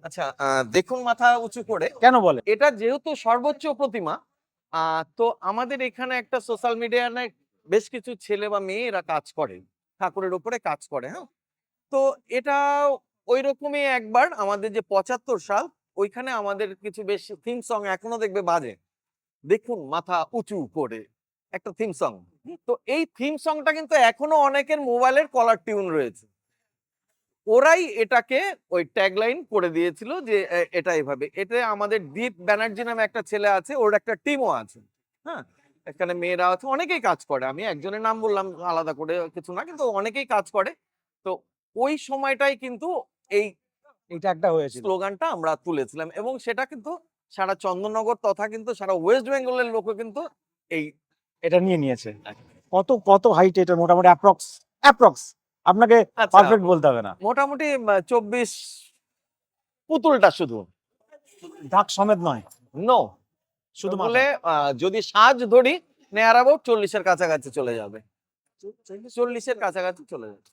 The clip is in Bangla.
আচ্ছা, দেখুন মাথা উঁচু করে। কেন বলে? এটা যেহেতু সর্বোচ্চ প্রতিমা, তো আমাদের এখানে একটা সোশ্যাল মিডিয়ায় বেশ কিছু ছেলে বা মেয়ে এরা কাজ করে, ঠাকুরের উপরে কাজ করে। হ্যাঁ, তো এটা ওই রকমই একবার আমাদের যে ৭৫ সাল, ওইখানে আমাদের কিছু বেশ থিম সং এখনো দেখবে বাজে। দেখুন মাথা উঁচু করে একটা থিম সং। তো এই থিম সংটা কিন্তু এখনো অনেকের মোবাইলের কলার টিউন রয়েছে। ওরাই এটাকে ওই ট্যাগলাইন করে দিয়েছিল যে এটা এভাবে। এতে আমাদের দীপ ব্যানার্জি নামে একটা ছেলে আছে, ওর একটা টিমও আছে। হ্যাঁ, এখানে মেয়েরা আছে, অনেকেই কাজ করে। আমি একজনের নাম বললাম আলাদা করে কিছু না, কিন্তু অনেকেই কাজ করে। তো ওই সময়টাই কিন্তু এই এটা একটা হয়েছিল। স্লোগানটা আমরা তুলেছিলাম এবং সেটা কিন্তু সারা চন্দননগর তথা কিন্তু সারা ওয়েস্ট বেঙ্গলের লোকও কিন্তু এই এটা নিয়ে নিয়েছে। কত কত হাইট এটা মোটামুটি অ্যাপ্রক্স? অ্যাপ্রক্স আপনাকে আচ্ছা, পারফেক্ট বলতে হবে না। মোটামুটি ২৪ পুতুলটা শুধু, ঢাক সমেত নয়, নো। শুধু বলে মাথা। যদি সাজ ধরি নেয়ার অ্যাবাউট ৪০ এর কাছাকাছি চলে যাবে। ৪০ এর কাছাকাছি চলে যাবে।